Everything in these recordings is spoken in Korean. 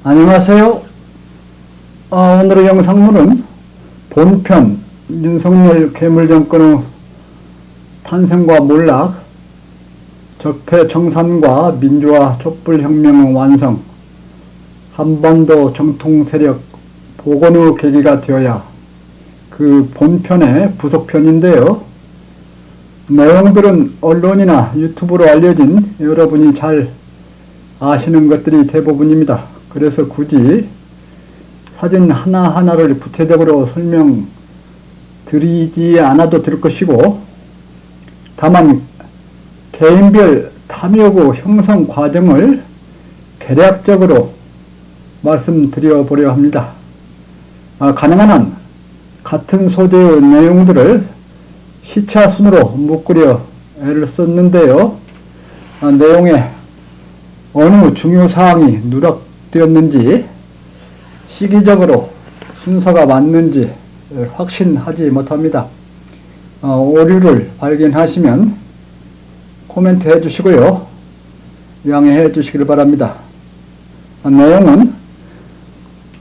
안녕하세요. 오늘의 영상문은 본편 윤석열 괴물정권의 탄생과 몰락, 적폐 청산과 민주화 촛불혁명의 완성, 한반도 정통세력 복원의 계기가 되어야, 그 본편의 부속편인데요. 내용들은 언론이나 유튜브로 알려진 여러분이 잘 아시는 것들이 대부분입니다. 그래서 굳이 사진 하나하나를 구체적으로 설명드리지 않아도 될 것이고, 다만 개인별 탐욕의 형성 과정을 개략적으로 말씀드려 보려 합니다. 가능한 한 같은 소재의 내용들을 시차순으로 묶으려 애를 썼는데요. 내용에 어느 중요사항이 누락되었는지, 시기적으로 순서가 맞는지 확신하지 못합니다. 오류를 발견하시면 코멘트 해주시고요. 양해해 주시길 바랍니다. 내용은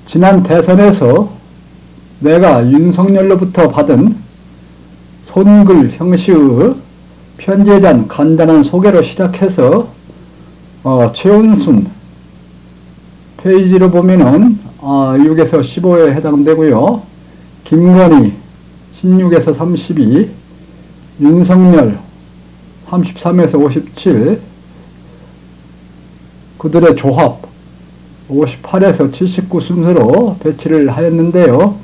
지난 대선에서 내가 윤석열로부터 받은 손글 형식의 편지에 대한 간단한 소개로 시작해서 최은순 페이지로 보면은 6에서 15에 해당되고요. 김건희 16에서 32, 윤석열 33에서 57, 그들의 조합 58에서 79 순서로 배치를 하였는데요.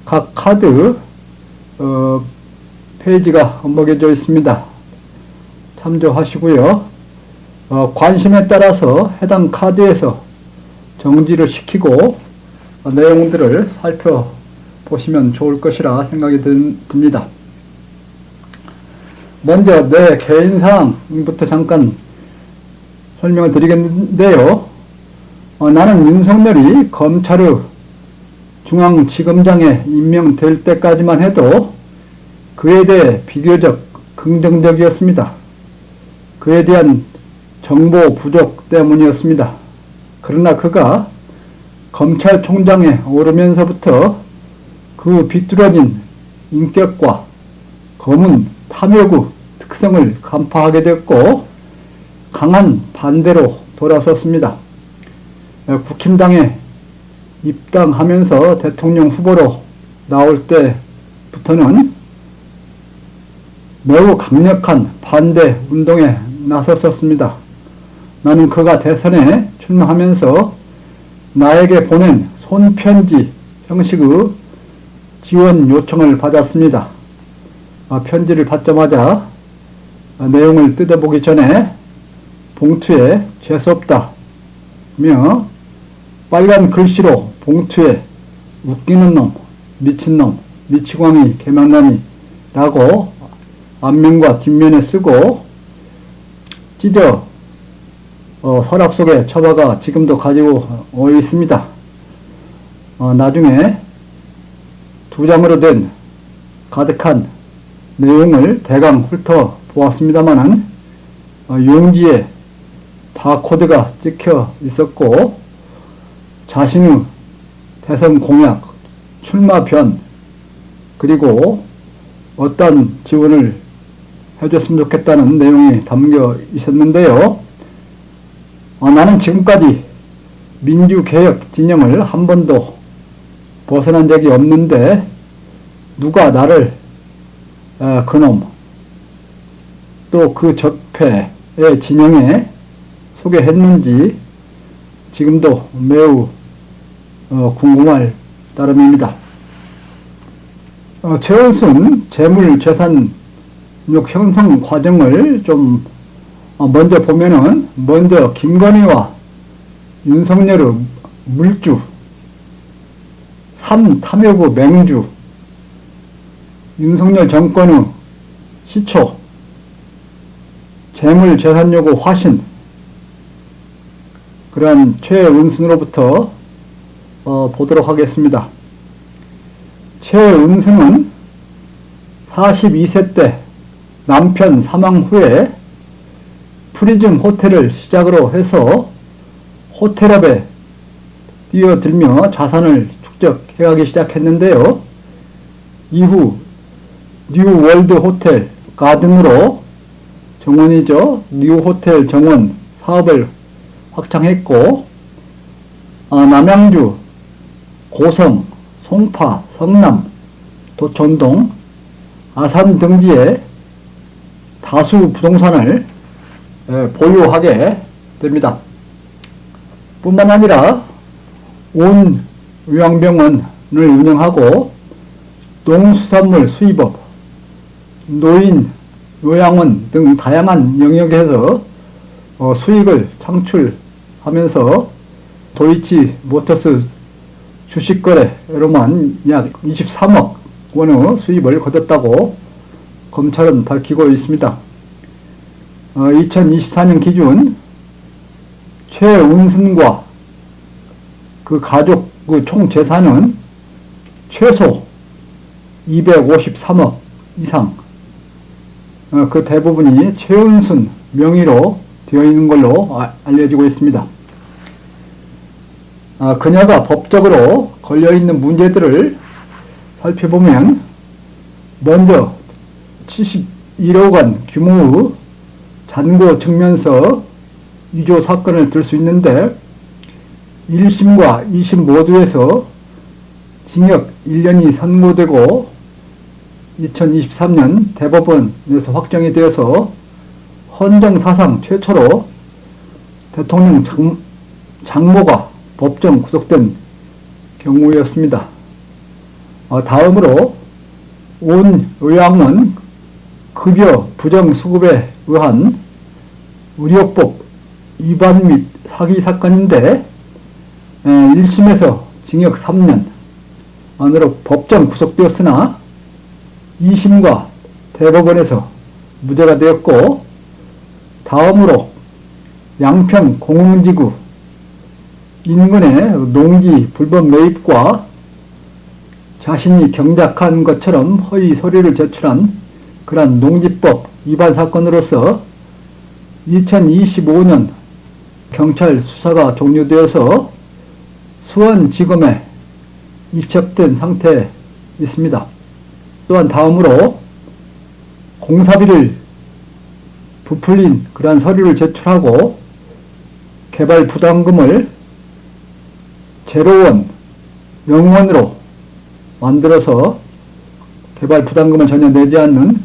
각 카드 페이지가 먹여져 있습니다. 참조하시고요. 관심에 따라서 해당 카드에서 정지를 시키고 내용들을 살펴보시면 좋을 것이라 생각이 듭니다. 먼저 내 개인사항부터 잠깐 설명을 드리겠는데요. 나는 윤석열이 검찰의 중앙지검장에 임명될 때까지만 해도 그에 대해 비교적 긍정적이었습니다. 그에 대한 정보 부족 때문이었습니다. 그러나 그가 검찰총장에 오르면서부터 그 비뚤어진 인격과 검은 탐욕의 특성을 간파하게 되었고, 강한 반대로 돌아섰습니다. 국힘당에 입당하면서 대통령 후보로 나올 때부터는 매우 강력한 반대 운동에 나섰었습니다. 나는 그가 대선에 출마하면서 나에게 보낸 손편지 형식의 지원 요청을 받았습니다. 편지를 받자마자 내용을 뜯어보기 전에 봉투에 재수없다며 빨간 글씨로 봉투에 웃기는 놈, 미친놈, 미치광이, 개망나니 라고 앞면과 뒷면에 쓰고 찢어 서랍 속에 처박아 지금도 가지고 있습니다. 나중에 2장으로 된 가득한 내용을 대강 훑어보았습니다만은 용지에 바코드가 찍혀 있었고, 자신의 대선 공약, 출마 변, 그리고 어떤 지원을 해줬으면 좋겠다는 내용이 담겨 있었는데요. 나는 지금까지 민주개혁 진영을 한 번도 벗어난 적이 없는데 누가 나를 그놈 또 그 적폐의 진영에 소개했는지 지금도 매우 궁금할 따름입니다. 최은순 재물재산력 형성 과정을 좀 먼저 보면은, 먼저 김건희와 윤석열의 물주, 3. 탐욕의 맹주, 윤석열 정권의 시초, 재물재산력의 화신, 그러한 최은순으로부터 보도록 하겠습니다. 최은순은 42세 때 남편 사망 후에 프리즘 호텔을 시작으로 해서 호텔업에 뛰어들며 자산을 축적해가기 시작했는데요. 이후 뉴월드 호텔 가든으로 정원이죠. 뉴호텔 정원 사업을 확장했고, 남양주, 고성, 송파, 성남, 도천동, 아산 등지에 다수 부동산을 보유하게 됩니다. 뿐만 아니라 온 요양병원을 운영하고 농수산물 수입업, 노인 요양원 등 다양한 영역에서 수익을 창출하면서 도이치 모터스 주식거래로만 약 23억 원의 수입을 거뒀다고 검찰은 밝히고 있습니다. 2024년 기준 최은순과 그 가족 그 총 재산은 최소 253억 이상, 그 대부분이 최은순 명의로 되어 있는 걸로 알려지고 있습니다. 그녀가 법적으로 걸려있는 문제들을 살펴보면, 먼저 71억 원 규모의 잔고 증면서 위조 사건을 들 수 있는데, 1심과 2심 모두에서 징역 1년이 선고되고 2023년 대법원에서 확정이 되어서 헌정사상 최초로 대통령 장모가 법정 구속된 경우였습니다. 다음으로 온 요양원 급여 부정 수급에 의한 의료법 위반 및 사기 사건인데, 1심에서 징역 3년으로 법정 구속되었으나 2심과 대법원에서 무죄가 되었고, 다음으로 양평 공흥지구 인근의 농지 불법 매입과 자신이 경작한 것처럼 허위 서류를 제출한 그러한 농지법 위반 사건으로서 2025년 경찰 수사가 종료되어서 수원지검에 이첩된 상태에 있습니다. 또한 다음으로 공사비를 부풀린 그러한 서류를 제출하고 개발 부담금을 0원, 0원으로 만들어서 개발 부담금을 전혀 내지 않는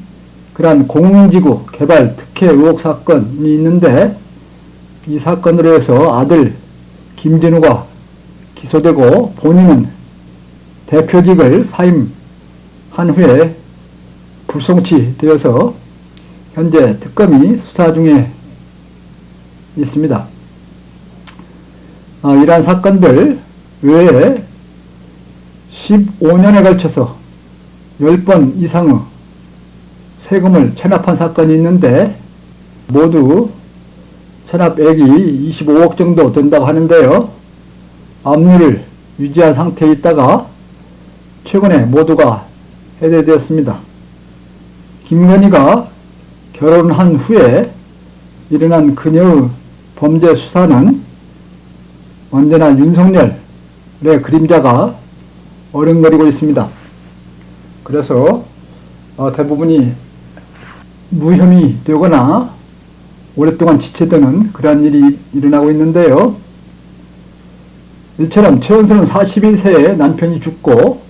그러한 공흥지구 개발 특혜 의혹 사건이 있는데, 이 사건으로 해서 아들 김진우가 기소되고 본인은 대표직을 사임한 후에 불송치되어서 현재 특검이 수사 중에 있습니다. 이러한 사건들 외에 15년에 걸쳐서 10번 이상의 세금을 체납한 사건이 있는데, 모두 체납액이 25억 정도 된다고 하는데요. 압류를 유지한 상태에 있다가 최근에 모두가 해제되었습니다. 김건희가 결혼한 후에 일어난 그녀의 범죄 수사는 언제나 윤석열의 그림자가 어른거리고 있습니다. 그래서 대부분이 무혐의 되거나 오랫동안 지체되는 그러한 일이 일어나고 있는데요. 이처럼 최은순은 41세에 남편이 죽고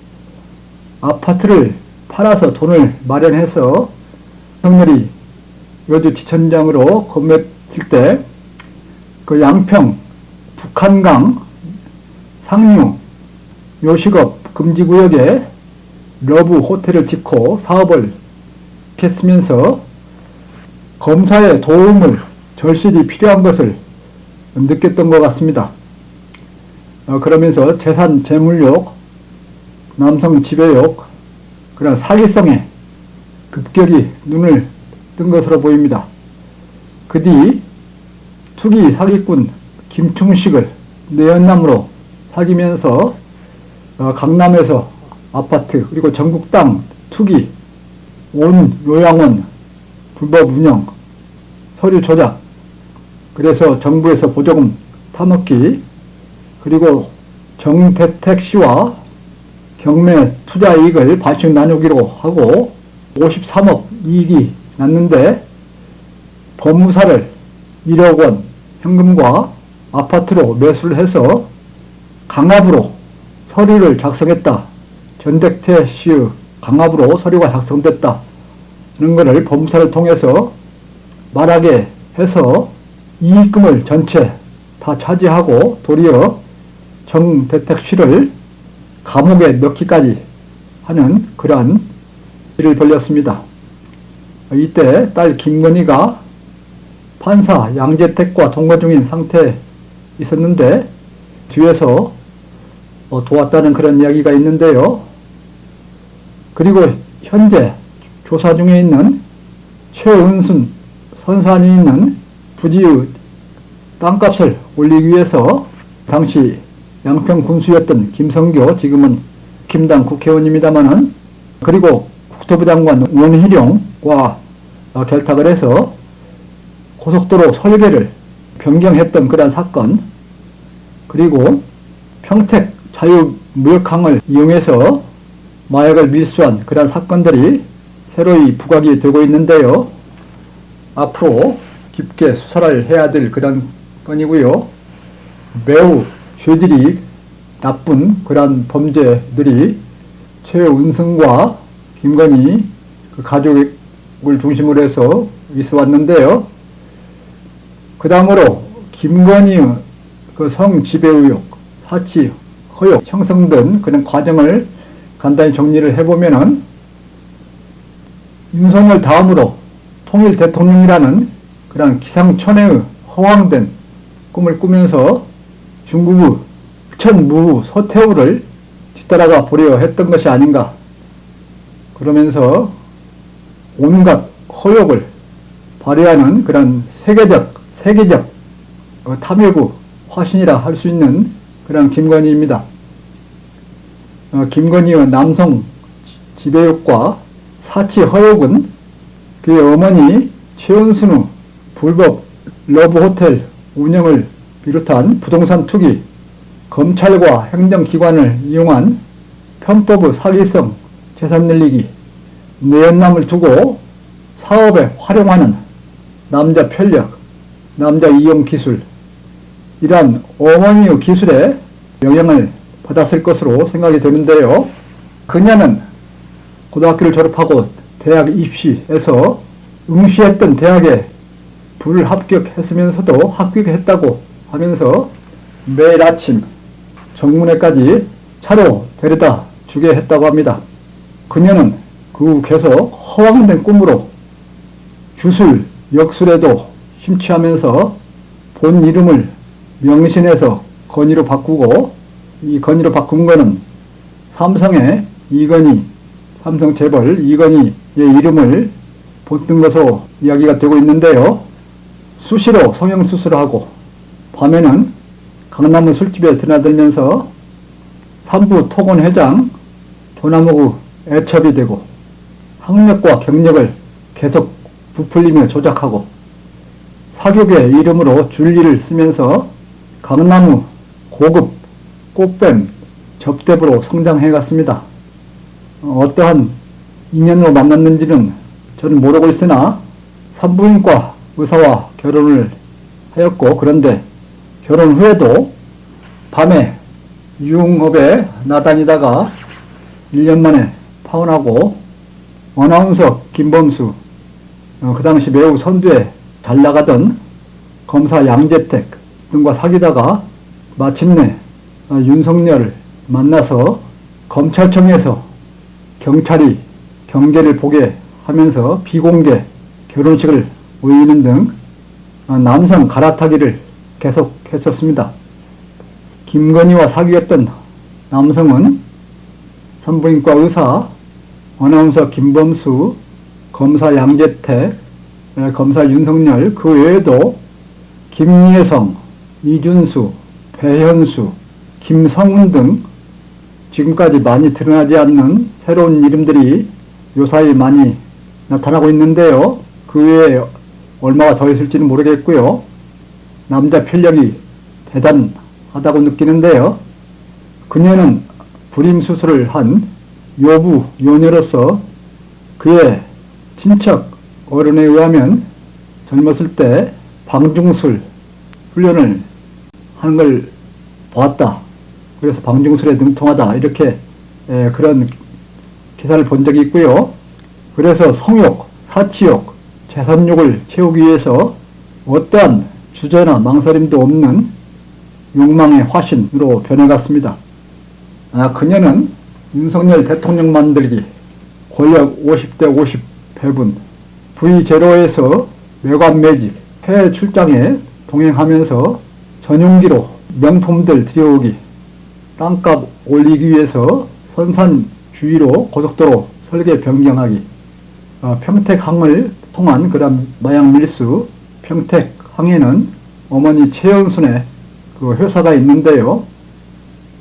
아파트를 팔아서 돈을 마련해서 윤석열이 여주지천장으로 건넸을 때 그 양평 북한강 상류 요식업 금지구역에 러브 호텔을 짓고 사업을 했으면서 검사의 도움을 절실히 필요한 것을 느꼈던 것 같습니다. 그러면서 재산 재물욕, 남성 지배욕, 그런 사기성에 급격히 눈을 뜬 것으로 보입니다. 그 뒤 투기 사기꾼 김충식을 내연남으로 사귀면서 강남에서 아파트 그리고 전국 땅 투기, 온 요양원 불법 운영, 서류 조작, 그래서 정부에서 보조금 타먹기, 그리고 정대택 씨와 경매 투자 이익을 반씩 나누기로 하고 53억 이익이 났는데 법무사를 1억 원 현금과 아파트로 매수를 해서 강압으로 서류를 작성했다. 전대택 씨의 강압으로 서류가 작성됐다. 이런 것을 법무사를 통해서 말하게 해서 이익금을 전체 다 차지하고 도리어 정대택 씨를 감옥에 넣기까지 하는 그러한 일을 벌였습니다. 이때 딸 김건희가 판사 양재택과 동거 중인 상태에 있었는데 뒤에서 도왔다는 그런 이야기가 있는데요. 그리고 현재 조사 중에 있는 최은순 선산이 있는 부지의 땅값을 올리기 위해서 당시 양평 군수였던 김성교, 지금은 국힘당 국회의원입니다마는, 그리고 국토부 장관 원희룡과 결탁을 해서 고속도로 설계를 변경했던 그러한 사건, 그리고 평택 자유무역항을 이용해서 마약을 밀수한 그러한 사건들이 새로이 부각이 되고 있는데요. 앞으로 깊게 수사를 해야 될 그런 건이고요. 매우 죄질이 나쁜 그러한 범죄들이 최은승과 김건희 그 가족을 중심으로 해서 있어 왔는데요. 그 다음으로 김건희의 그 성지배 의혹, 사치, 허용, 형성된 그런 과정을 간단히 정리를 해보면은 윤석열 다음으로 통일 대통령이라는 그런 기상천외의 허황된 꿈을 꾸면서 중국의 천무후 서태후를 뒤따라가 보려 했던 것이 아닌가. 그러면서 온갖 허욕을 발휘하는 그런 세계적 탐욕의 화신이라 할 수 있는 그런 김건희입니다. 김건희의 남성 지배욕과 사치 허욕은 그의 어머니 최은순의 불법 러브호텔 운영을 비롯한 부동산 투기, 검찰과 행정기관을 이용한 편법의 사기성 재산 늘리기, 내연남을 두고 사업에 활용하는 남자 편력, 남자 이용 기술, 이러한 어머니의 기술에 영향을 받았을 것으로 생각이 되는데요. 그녀는 고등학교를 졸업하고 대학 입시해서 응시했던 대학에 불합격했으면서도 합격했다고 하면서 매일 아침 정문에까지 차로 데려다 주게 했다고 합니다. 그녀는 그 계속 허황된 꿈으로 주술, 역술에도 심취하면서 본 이름을 명신해서 건희로 바꾸고, 이 건희로 바꾼 거는 삼성의 이건희, 삼성 재벌 이건희의 이름을 붙든 것으로 이야기가 되고 있는데요. 수시로 성형수술을 하고 밤에는 강남의 술집에 드나들면서 산부 토건 회장 조남욱의 애첩이 되고 학력과 경력을 계속 부풀리며 조작하고 사교계 이름으로 줄리를 쓰면서 강남의 고급 꽃뱀 접대부로 성장해 갔습니다. 어떠한 인연으로 만났는지는 저는 모르고 있으나 산부인과 의사와 결혼을 하였고, 그런데 결혼 후에도 밤에 유흥업에 나다니다가 1년 만에 파혼하고 어나운서 김범수, 그 당시 매우 선두에 잘 나가던 검사 양재택 등과 사귀다가 마침내 윤석열을 만나서 검찰청에서 경찰이 경계를 보게 하면서 비공개 결혼식을 올리는 등 남성 갈아타기를 계속했었습니다. 김건희와 사귀었던 남성은 산부인과 의사, 어나운서 김범수, 검사 양재택, 검사 윤석열, 그 외에도 김예성, 이준수, 배현수, 김성훈 등 지금까지 많이 드러나지 않는 새로운 이름들이 요사이 많이 나타나고 있는데요. 그 외에 얼마가 더 있을지는 모르겠고요. 남자 편력이 대단하다고 느끼는데요. 그녀는 불임 수술을 한 요부 요녀로서 그의 친척 어른에 의하면 젊었을 때 방중술 훈련을 하는 걸 보았다. 그래서 방중술에 능통하다. 이렇게 그런 기사를 본 적이 있고요. 그래서 성욕, 사치욕, 재산욕을 채우기 위해서 어떠한 주저나 망설임도 없는 욕망의 화신으로 변해갔습니다. 그녀는 윤석열 대통령 만들기, 권력 50대 50 배분, V0에서 외관 매직, 해외 출장에 동행하면서 전용기로 명품들 들여오기, 땅값 올리기 위해서 선산 주위로 고속도로 설계 변경하기, 평택항을 통한 그런 마약 밀수, 평택항에는 어머니 최연순의 그 회사가 있는데요.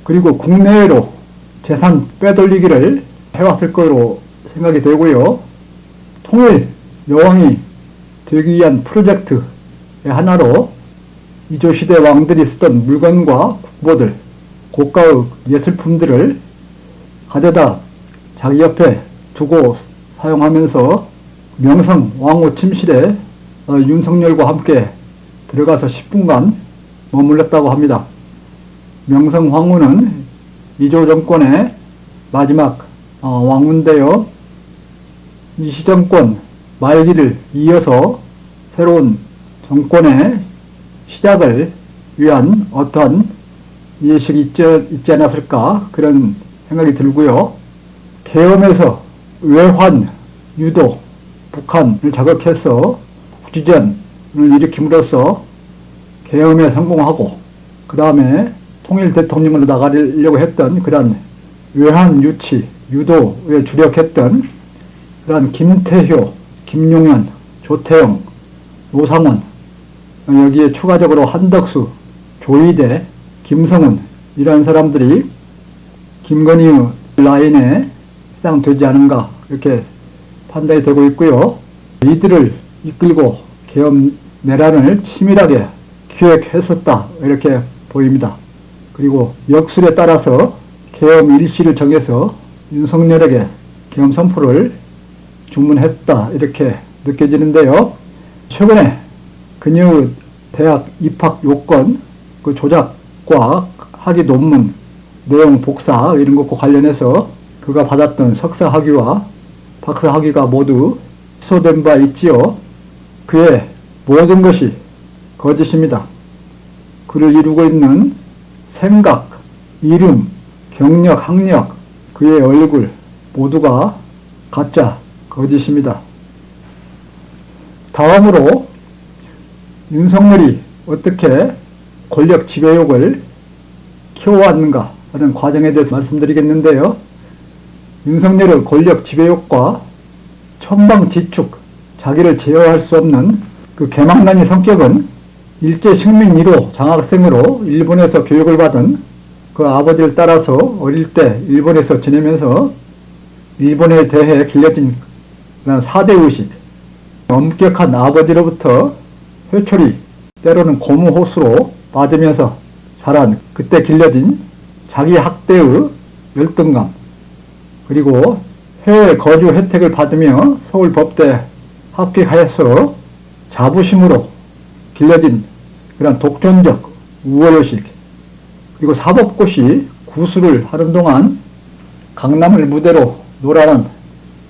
그리고 국내외로 재산 빼돌리기를 해왔을 거로 생각이 되고요. 통일 여왕이 되기 위한 프로젝트의 하나로 이조시대 왕들이 쓰던 물건과 국보들, 고가의 예술품들을 가져다 자기 옆에 두고 사용하면서 명성 왕후 침실에 윤석열과 함께 들어가서 10분간 머물렀다고 합니다. 명성 황후는 이조 정권의 마지막 왕후인데요. 이 시정권 말기를 이어서 새로운 정권의 시작을 위한 어떠한 예식이 있지 않았을까 그런 생각이 들고요. 계엄에서 외환, 유도, 북한을 자극해서 국지전을 일으킴으로써 계엄에 성공하고 그 다음에 통일 대통령으로 나가려고 했던 그런 외환 유치, 유도에 주력했던 그런 김태효, 김용현, 조태영, 노상원, 여기에 추가적으로 한덕수, 조이대, 김성훈 이런 사람들이 김건희 라인에 해당되지 않은가 이렇게 판단이 되고 있고요. 이들을 이끌고 계엄 내란을 치밀하게 기획했었다 이렇게 보입니다. 그리고 역술에 따라서 계엄 일시를 정해서 윤석열에게 계엄 선포를 주문했다 이렇게 느껴지는데요. 최근에 그녀의 대학 입학 요건 그 조작과 학위 논문 내용 복사 이런 것과 관련해서 그가 받았던 석사 학위와 박사 학위가 모두 취소된 바 있지요. 그의 모든 것이 거짓입니다. 그를 이루고 있는 생각, 이름, 경력, 학력, 그의 얼굴 모두가 가짜, 거짓입니다. 다음으로 윤석열이 어떻게 권력 지배욕을 키워왔는가 하는 과정에 대해서 말씀드리겠는데요. 윤석열의 권력 지배욕과 천방지축, 자기를 제어할 수 없는 그 개망난이 성격은 일제 식민 1호 장학생으로 일본에서 교육을 받은 그 아버지를 따라서 어릴 때 일본에서 지내면서 일본에 대해 길러진 4대 의식, 엄격한 아버지로부터 회초리, 때로는 고무호수로 맞으면서 자란 그때 길러진 자기 학대의 열등감, 그리고 해외 거주 혜택을 받으며 서울법대 합격하여서 자부심으로 길러진 그런 독존적 우월의식, 그리고 사법고시 구술을 하는 동안 강남을 무대로 놀아난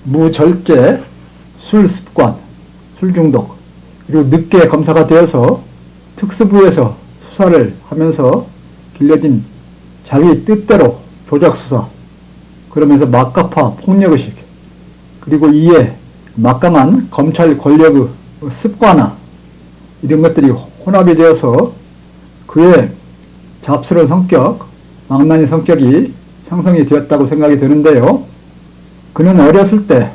무절제 술 습관, 술 중독, 그리고 늦게 검사가 되어서 특수부에서 수사를 하면서 길러진 자기 뜻대로 조작수사, 그러면서 막가파 폭력의식, 그리고 이에 막강한 검찰 권력의 습관화 이런 것들이 혼합이 되어서 그의 잡스러운 성격, 망나니 성격이 형성이 되었다고 생각이 드는데요. 그는 어렸을 때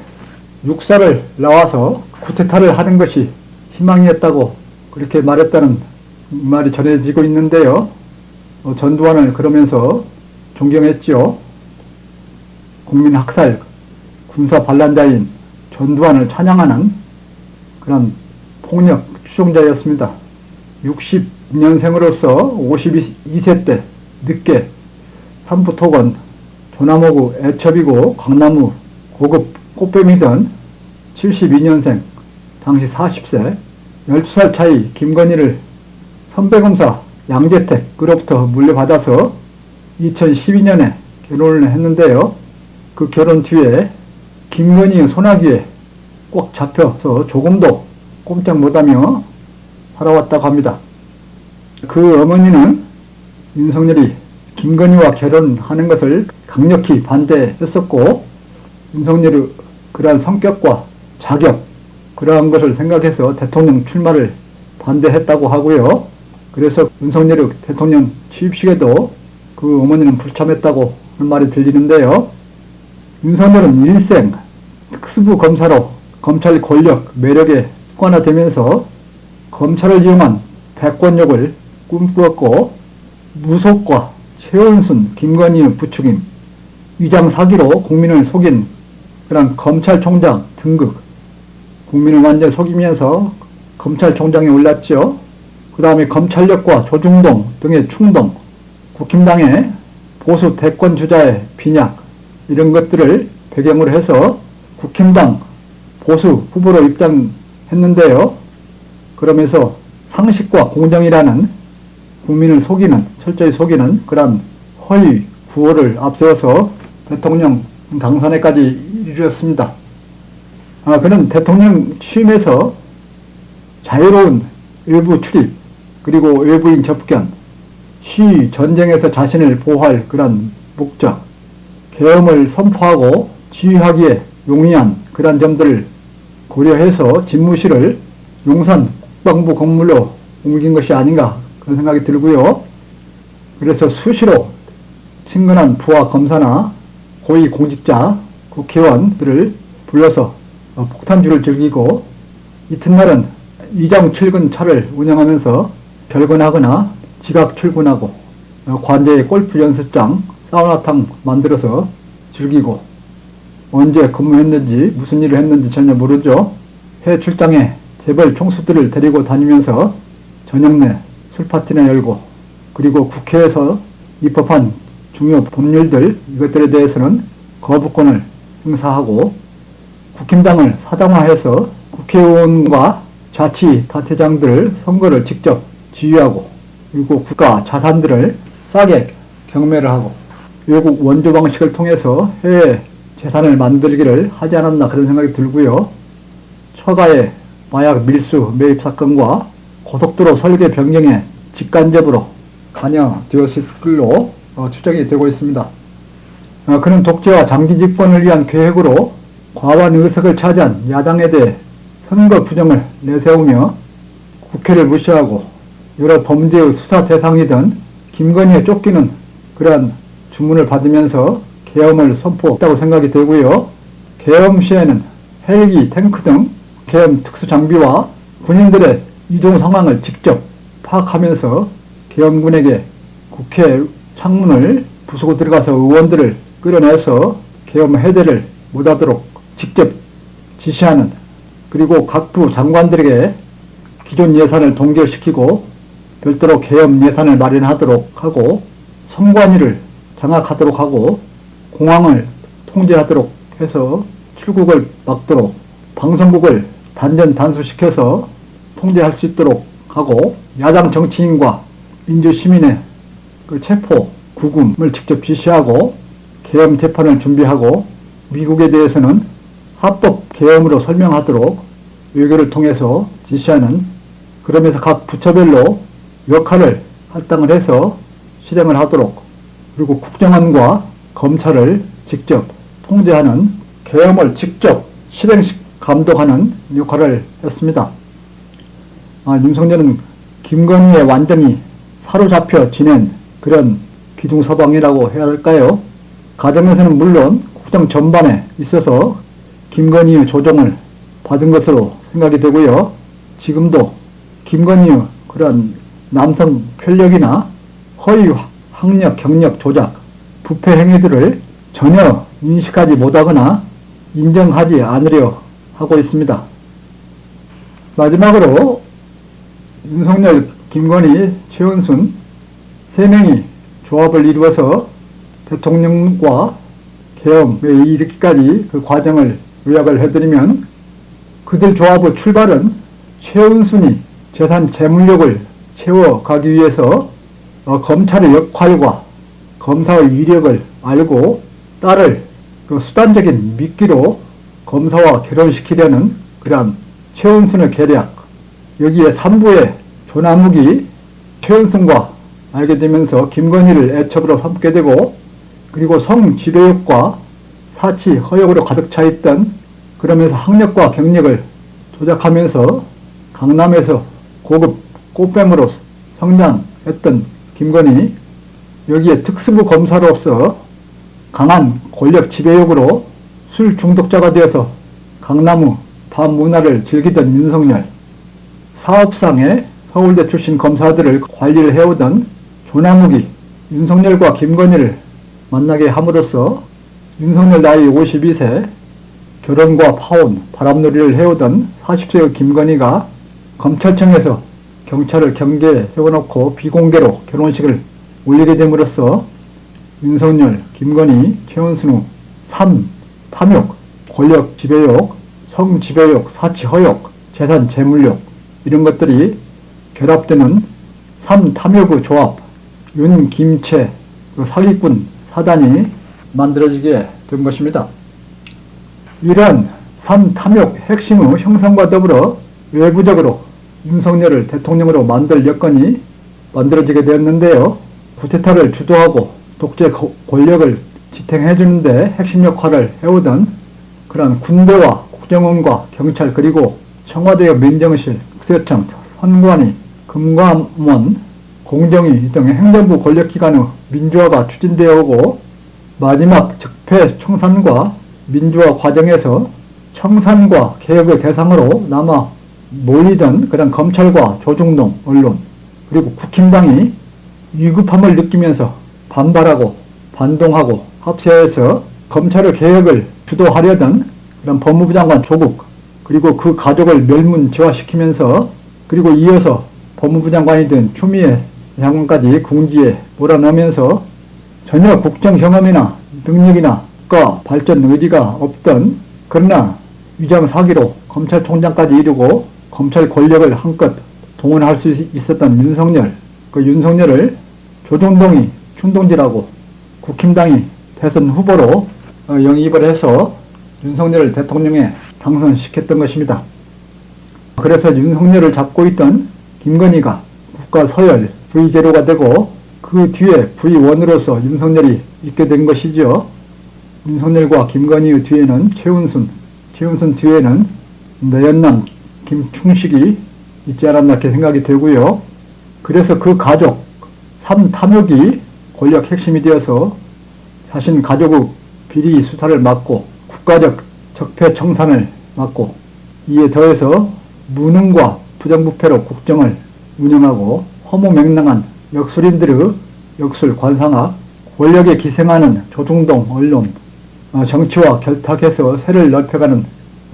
육사를 나와서 쿠데타를 하는 것이 희망이었다고 그렇게 말했다는 말이 전해지고 있는데요. 전두환을 그러면서 존경했지요. 국민학살, 군사 반란자인 전두환을 찬양하는 그런 폭력 추종자였습니다. 60년생으로서 52세 때 늦게 삼부토건, 조나무구 애첩이고 강나무 고급 꽃뱀이던 72년생, 당시 40세, 12살 차이 김건희를 선배검사 양재택으로부터 물려받아서 2012년에 결혼을 했는데요. 그 결혼 뒤에 김건희의 소나기에 꼭 잡혀서 조금도 꼼짝 못하며 살아왔다고 합니다. 그 어머니는 윤석열이 김건희와 결혼하는 것을 강력히 반대했었고, 윤석열의 그러한 성격과 자격, 그러한 것을 생각해서 대통령 출마를 반대했다고 하고요. 그래서 윤석열의 대통령 취임식에도 그 어머니는 불참했다고 하는 말이 들리는데요. 윤석열은 일생 특수부 검사로 검찰 권력, 매력에 습관화되면서 검찰을 이용한 대권력을 꿈꾸었고, 무속과 최은순, 김건희의 부추김, 위장 사기로 국민을 속인 그런 검찰총장 등극, 국민을 완전 속이면서 검찰총장에 올랐죠. 그 다음에 검찰력과 조중동 등의 충동, 국힘당의 보수 대권 주자의 빈약, 이런 것들을 배경으로 해서 국힘당 보수 후보로 입당했는데요. 그러면서 상식과 공정이라는 국민을 속이는, 철저히 속이는 그런 허위 구호를 앞세워서 대통령 당선에까지 이르렀습니다. 그는 대통령 취임에서 자유로운 외부 출입, 그리고 외부인 접견, 시위 전쟁에서 자신을 보호할 그런 목적, 계엄을 선포하고 지휘하기에 용이한 그런 점들을 고려해서 집무실을 용산 국방부 건물로 옮긴 것이 아닌가, 그런 생각이 들고요. 그래서 수시로 친근한 부하 검사나 고위 공직자, 국회의원들을 불러서 폭탄주를 즐기고, 이튿날은 이장 출근 차를 운영하면서 결근하거나 지각 출근하고, 관제에 골프 연습장, 사우나탕 만들어서 즐기고, 언제 근무했는지 무슨 일을 했는지 전혀 모르죠. 해외 출장에 재벌 총수들을 데리고 다니면서 저녁 내 술파티나 열고, 그리고 국회에서 입법한 중요 법률들, 이것들에 대해서는 거부권을 행사하고, 국힘당을 사당화해서 국회의원과 자치단체장들을 선거를 직접 지휘하고, 그리고 국가 자산들을 싸게 경매를 하고, 외국 원조 방식을 통해서 해외 재산을 만들기를 하지 않았나, 그런 생각이 들고요. 처가의 마약 밀수 매입 사건과 고속도로 설계 변경에 직간접으로 관여되었을 걸로 추정이 되고 있습니다. 그는 독재와 장기 집권을 위한 계획으로 과반 의석을 차지한 야당에 대해 선거 부정을 내세우며 국회를 무시하고, 여러 범죄의 수사 대상이던 김건희에 쫓기는 그러한 주문을 받으면서 계엄을 선포했다고 생각이 되고요. 계엄 시에는 헬기, 탱크 등 계엄 특수 장비와 군인들의 이동 상황을 직접 파악하면서 계엄군에게 국회 창문을 부수고 들어가서 의원들을 끌어내서 계엄 해제를 못하도록 직접 지시하는, 그리고 각부 장관들에게 기존 예산을 동결시키고 별도로 계엄 예산을 마련하도록 하고, 선관위를 장악하도록 하고, 공항을 통제하도록 해서 출국을 막도록, 방송국을 단전 단수시켜서 통제할 수 있도록 하고, 야당 정치인과 민주시민의 그 체포, 구금을 직접 지시하고, 계엄 재판을 준비하고, 미국에 대해서는 합법 계엄으로 설명하도록 외교를 통해서 지시하는, 그러면서 각 부처별로 역할을 할당을 해서 실행을 하도록, 그리고 국정원과 검찰을 직접 통제하는, 계엄을 직접 실행 감독하는 역할을 했습니다. 윤석열은 김건희에 완전히 사로잡혀 지낸 그런 기둥서방이라고 해야 할까요? 가정에서는 물론 국정 전반에 있어서 김건희의 조정을 받은 것으로 생각이 되고요. 지금도 김건희의 그런 남성 편력이나 허위 학력, 경력 조작, 부패 행위들을 전혀 인식하지 못하거나 인정하지 않으려 하고 있습니다. 마지막으로 윤석열, 김건희, 최은순 세 명이 조합을 이루어서 대통령과 계엄에 이르기까지 그 과정을 요약을 해드리면, 그들 조합의 출발은 최은순이 재산 재물력을 채워가기 위해서 검찰의 역할과 검사의 위력을 알고 딸을 그 수단적인 미끼로 검사와 결혼시키려는 그러한 최은순의 계략, 여기에 3부의 조남욱이 최은순과 알게 되면서 김건희를 애첩으로 삼게 되고, 그리고 성지배욕과 사치 허욕으로 가득 차 있던, 그러면서 학력과 경력을 조작하면서 강남에서 고급 꽃뱀으로 성장했던 김건희, 여기에 특수부 검사로서 강한 권력 지배욕으로 술 중독자가 되어서 강남의 밤문화를 즐기던 윤석열, 사업상의 서울대 출신 검사들을 관리를 해오던 조남욱이 윤석열과 김건희를 만나게 함으로써 윤석열 나이 52세, 결혼과 파혼, 바람놀이를 해오던 40세의 김건희가 검찰청에서 경찰을 경계에 세워놓고 비공개로 결혼식을 올리게 됨으로써 윤석열, 김건희, 최은순의 3. 탐욕, 권력 지배욕, 성 지배욕, 사치 허욕, 재산 재물욕, 이런 것들이 결합되는 3. 탐욕의 조합, 윤, 김, 최, 그 사기꾼 사단이 만들어지게 된 것입니다. 이런 3. 탐욕 핵심의 형성과 더불어 외부적으로 윤석열을 대통령으로 만들 여건이 만들어지게 되었는데요. 쿠데타를 주도하고 독재 권력을 지탱해 주는데 핵심 역할을 해오던 그런 군대와 국정원과 경찰, 그리고 청와대의 민정실, 국세청, 선관위, 금감원, 공정위 등의 행정부 권력기관의 민주화가 추진되어 오고, 마지막 적폐 청산과 민주화 과정에서 청산과 개혁의 대상으로 남아 몰리던 그런 검찰과 조중동 언론, 그리고 국힘당이 위급함을 느끼면서 반발하고 반동하고 합세해서 검찰의 개혁을 주도하려던 그런 법무부 장관 조국, 그리고 그 가족을 멸문지화시키면서, 그리고 이어서 법무부 장관이 된 추미애 장관까지 궁지에 몰아넣으면서 전혀 국정 경험이나 능력이나 국가 발전 의지가 없던, 그러나 위장 사기로 검찰총장까지 이루고 검찰 권력을 한껏 동원할 수 있었던 윤석열, 그 윤석열을 조중동이 춘동질하고 국힘당이 대선 후보로 영입을 해서 윤석열을 대통령에 당선시켰던 것입니다. 그래서 윤석열을 잡고 있던 김건희가 국가 서열 V0가 되고, 그 뒤에 V1으로서 윤석열이 있게 된 것이죠. 윤석열과 김건희의 뒤에는 최은순 뒤에는 내연남 김충식이 있지 않았나 이렇게 생각이 들고요. 그래서 그 가족 3. 탐욕이 권력 핵심이 되어서 자신 가족의 비리 수사를 맡고 국가적 적폐 청산을 맡고, 이에 더해서 무능과 부정부패로 국정을 운영하고 허무맹랑한 역술인들의 역술 관상학, 권력에 기생하는 조중동 언론, 정치와 결탁해서 세를 넓혀가는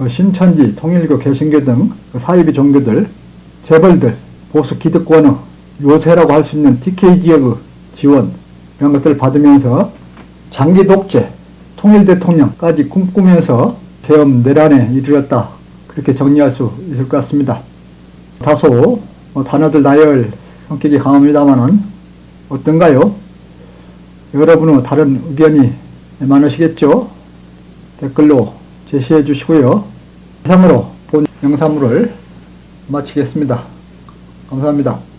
신천지, 통일교, 개신교 등 사이비 종교들, 재벌들, 보수 기득권의 요새라고 할 수 있는 TK 지역의 지원, 이런 것들을 받으면서 장기 독재, 통일 대통령까지 꿈꾸면서 계엄 내란에 이르렀다, 그렇게 정리할 수 있을 것 같습니다. 다소 단어들 나열 성격이 강합니다만은 어떤가요? 여러분의 다른 의견이 많으시겠죠? 댓글로 제시해 주시고요. 이상으로 본 영상물을 마치겠습니다. 감사합니다.